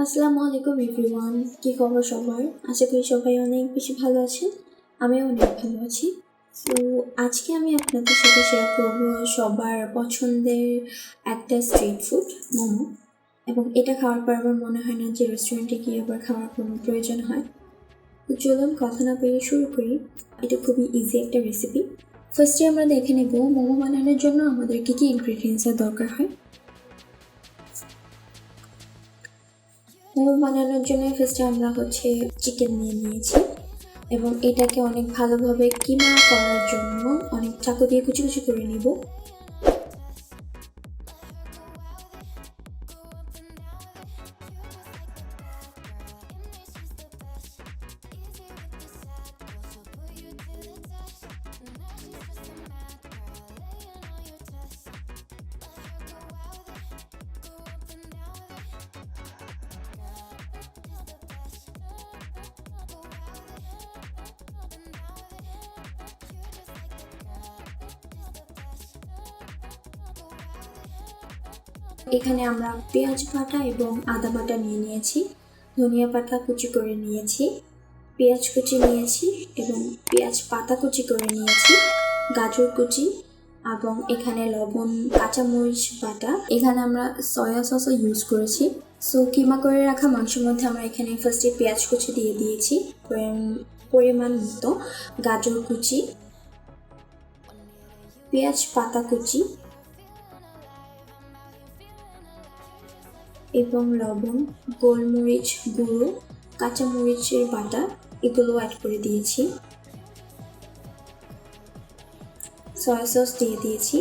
আসসালামু আলাইকুম এভরিওয়ান, কি খবর সবার? আশা করি সবাই অনেক বেশি ভালো আছেন। আমিও অনেক ভালো আছি। তো আজকে আমি আপনাদের সাথে শেয়ার করব সবার পছন্দের একটা স্ট্রিট ফুড মোমো। এবং এটা খাওয়ার পর আমার মনে হয় না যে রেস্টুরেন্টে গিয়ে আবার খাওয়ার কোনো প্রয়োজন হয়। তো চলুন কথা না পেরে শুরু করি। এটা খুবই ইজি একটা রেসিপি। ফার্স্টে আমরা দেখে নেব মোমো বানানোর জন্য আমাদের কী কী ইনগ্রিডিয়েন্টসের দরকার হয়। মোমো বানানোর জন্য ফার্স্টে আমরা চিকেন নিয়েছি এবং এটাকে অনেক ভালোভাবে কিমা করার জন্য অনেক চাকু দিয়ে কুচি কুচি করে নিব। এখানে আমরা পেঁয়াজ বাটা এবং আদা বাটা নিয়েছি, ধনিয়া পাতা কুচি করে নিয়েছি, পেঁয়াজ কুচি নিয়েছি এবং পেঁয়াজ পাতা কুচি করে নিয়েছি, গাজর কুচি এবং এখানে লবণ, কাঁচামরিচ বাটা। এখানে আমরা সয়া সসও ইউজ করেছি। সো কিমা করে রাখা মাংসের মধ্যে আমরা এখানে ফার্স্টে পেঁয়াজ কুচি দিয়ে দিয়েছি পরিমাণ মতো, গাজর কুচি, পেঁয়াজ পাতা কুচি এবং লবণ, গোলমরিচ গুঁড়ো, কাঁচামরিচের বাটা এগুলো অ্যাড করে দিয়েছি। সয়া সস দিয়ে দিয়েছি।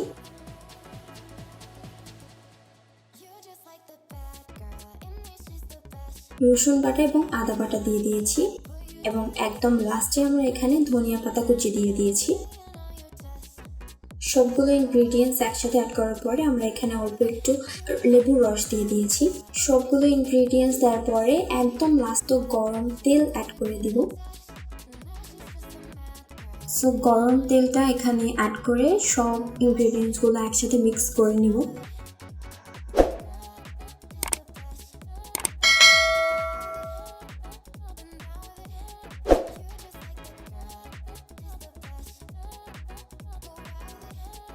রসুন বাটা এবং আদা বাটা দিয়ে দিয়েছি এবং একদম লাস্টে আমরা এখানে ধনিয়া পাতা কুচি দিয়ে দিয়েছি। সবগুলো ইনগ্রিডিয়েন্টস একসাথে অ্যাড করার পরে আমরা এখানে অল্প একটু লেবুর রস দিয়ে দিয়েছি। সবগুলো ইনগ্রিডিয়েন্টস দেওয়ার পরে একদম লাস্ট গরম তেল অ্যাড করে দিব। সো গরম তেলটা এখানে অ্যাড করে সব ইনগ্রিডিয়েন্টসগুলো একসাথে মিক্স করে নিব।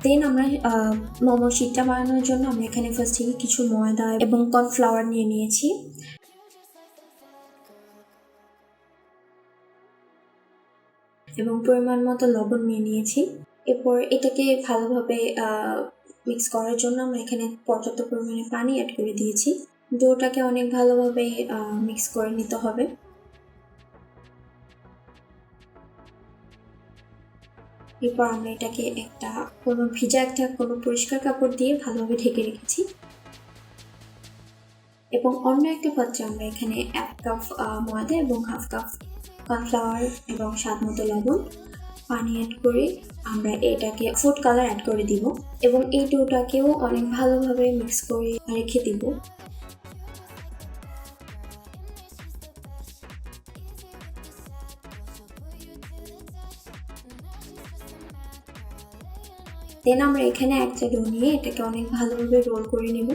দেন আমরা মোমো শিটটা বানানোর জন্য আমরা এখানে ফার্স্টে কিছু ময়দা এবং কর্নফ্লাওয়ার নিয়েছি। এবং পরিমাণ মতো লবণ নিয়েছি। এরপর এটাকে ভালোভাবে মিক্স করার জন্য আমরা এখানে পর্যাপ্ত পরিমাণে পানি অ্যাড করে দিয়েছি। ডোটাকে অনেক ভালোভাবে মিক্স করে নিতে হবে। এরপর আমরা এটাকে কোনো পরিষ্কার কাপড় দিয়ে ভালোভাবে ঢেকে রেখেছি। এবং অন্য একটা পাত্রে আমরা এখানে 1 কাপ ময়দা এবং 1/2 কাপ কর্নফ্লাওয়ার এবং স্বাদ মতো লবণ, পানি অ্যাড করে আমরা এটাকে ফুড কালার অ্যাড করে দিব এবং এই ডোটাকেও অনেক ভালোভাবে মিক্স করে রেখে দিব। দেন আমরা এখানে একটা ডো নিয়ে এটাকে অনেক ভালোভাবে রোল করে নিব।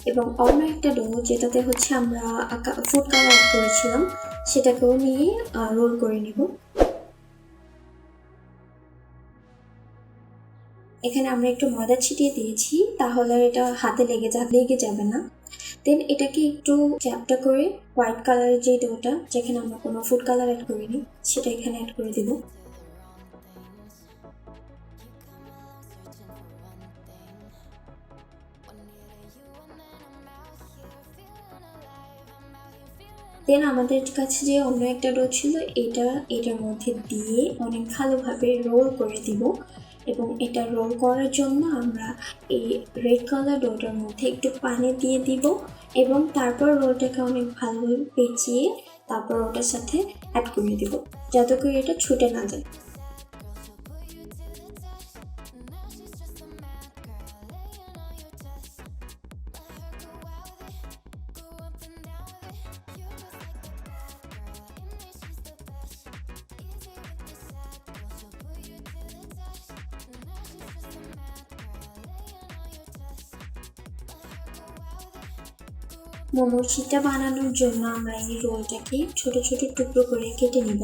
এবং অন্য একটা ডো যেটাতে আমরা ফুড কালার অ্যাড করেছিলাম সেটাকেও নিয়ে রোল করে নিব। এখানে আমরা একটু ময়দা ছিটিয়ে দিয়েছি, তাহলে এটা হাতে লেগে যাবে না। দেন এটাকে একটু চ্যাপটা করে হোয়াইট কালারের যে ডোটা, যেখানে আমরা কোনো ফুড কালার অ্যাড করিনি, সেটা এখানে অ্যাড করে দিব। দেন আমাদের কাছে যে অন্য একটা ডো ছিল এটার মধ্যে দিয়ে অনেক ভালোভাবে রোল করে দিব। এবং এটা রোল করার জন্য আমরা এই রেড কালার ডোটার মধ্যে একটু পানি দিয়ে দিব এবং তারপর রোলটাকে অনেক ভালোভাবে পেঁচিয়ে তারপর ওটার সাথে অ্যাড করে দিব, যাতে করে এটা ছুটে না যায়। মোমোসিটা বানানোর জন্য আমরা এই রোলটাকে ছোট ছোট টুকরো করে কেটে নিব।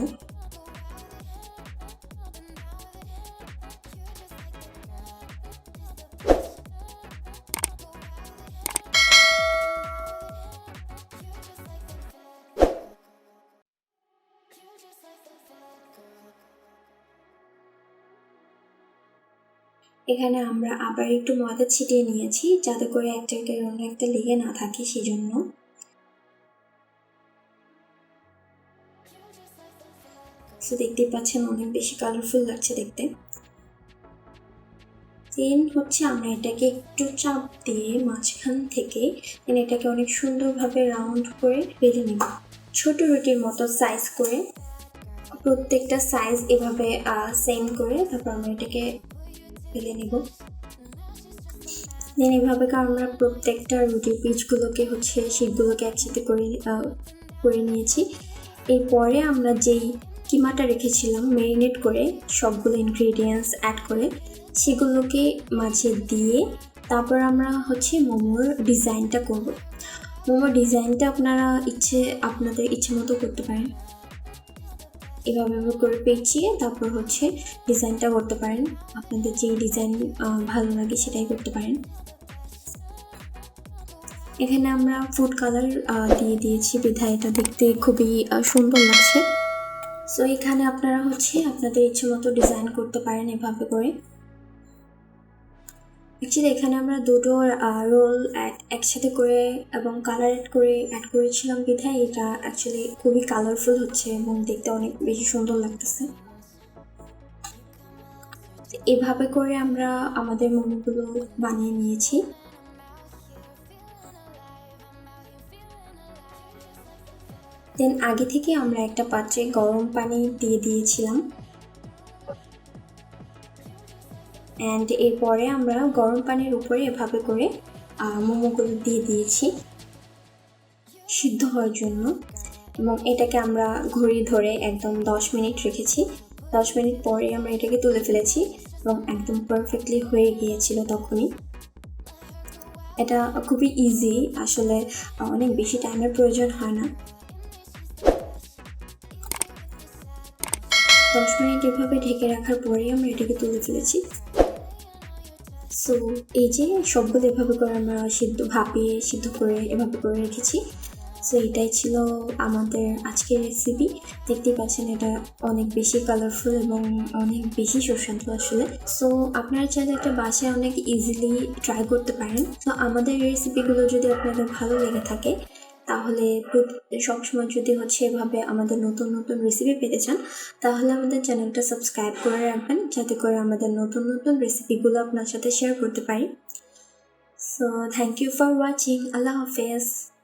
এখানে আমরা আবার একটু ময়দা ছিটিয়ে নিয়েছি যাতে করে একটা অন্য একটা লেগে না থাকে, সেজন্য। দেখতেই পাচ্ছেন অনেক বেশি কালারফুল লাগছে দেখতে। দেন হচ্ছে আমরা এটাকে একটু চাপ দিয়ে মাঝখান থেকে এটাকে অনেক সুন্দরভাবে রাউন্ড করে বেঁধে নিব, ছোট রুটির মতো সাইজ করে। প্রত্যেকটা সাইজ এভাবে সেম করে তারপর আমরা এটাকে বেলে নিব। দেন এভাবে আমরা প্রত্যেকটা রুটির পিচগুলোকে হচ্ছে শীটগুলোকে একসাথে করে নিয়েছি। এরপরে আমরা যেই কিমাটা রেখেছিলাম ম্যারিনেট করে সবগুলো ইনগ্রিডিয়েন্টস অ্যাড করে সেগুলোকে মাঝে দিয়ে তারপর আমরা হচ্ছে মোমোর ডিজাইনটা করব। মোমোর ডিজাইনটা আপনাদের ইচ্ছে মতো করতে পারেন, এভাবে করে পেঁচিয়ে তারপর হচ্ছে ডিজাইনটা করতে পারেন। আপনাদের যে ডিজাইন ভালো লাগে সেটাই করতে পারেন। এখানে আমরা ফুড কালার দিয়ে দিয়েছি বিধায় এটা দেখতে খুবই সুন্দর লাগছে। সো এখানে আপনারা হচ্ছে আপনাদের ইচ্ছে মতো ডিজাইন করতে পারেন এভাবে করে। অ্যাকচুয়ালি এখানে আমরা দুটো রোল একসাথে করে এবং কালার অ্যাড করেছিলাম বিধায় এটা অ্যাকচুয়ালি খুবই কালারফুল হচ্ছে এবং দেখতে অনেক বেশি সুন্দর লাগতেছে। এভাবে করে আমরা আমাদের মোমোগুলো বানিয়ে নিয়েছি। দেন আগে থেকে আমরা একটা পাত্রে গরম পানি দিয়ে দিয়েছিলাম, অ্যান্ড এরপরে আমরা গরম পানির উপরে এভাবে করে মোমোগুলো দিয়ে দিয়েছি সিদ্ধ হওয়ার জন্য। এবং এটাকে আমরা ঘড়ি ধরে একদম 10 মিনিট রেখেছি। 10 মিনিট পরে আমরা এটাকে তুলে ফেলেছি এবং একদম পারফেক্টলি হয়ে গিয়েছিল তখনই। এটা খুবই ইজি, আসলে অনেক বেশি টাইমের প্রয়োজন হয় না। 10 মিনিট এভাবে ঢেকে রাখার পরেই আমরা এটাকে তুলে ফেলেছি। সো এই যে সবগুলো এভাবে করে আমরা ভাপিয়ে সিদ্ধ করে এভাবে করে রেখেছি। সো এটাই ছিল আমাদের আজকের রেসিপি। দেখতেই পাচ্ছেন এটা অনেক বেশি কালারফুল এবং অনেক বেশি সুস্বাদু আসলে। সো আপনারা চাইলে একটা বাসায় অনেক ইজিলি ট্রাই করতে পারেন। তো আমাদের রেসিপিগুলো যদি আপনাদের ভালো লেগে থাকে তাহলে সবসময় যদি হচ্ছে এভাবে আমাদের নতুন নতুন রেসিপি পেতে চান তাহলে আমাদের চ্যানেলটা সাবস্ক্রাইব করে রাখবেন, যাতে করে আমাদের নতুন নতুন রেসিপিগুলো আপনার সাথে শেয়ার করতে পারি। So thank you for watching. আল্লাহ হাফেজ।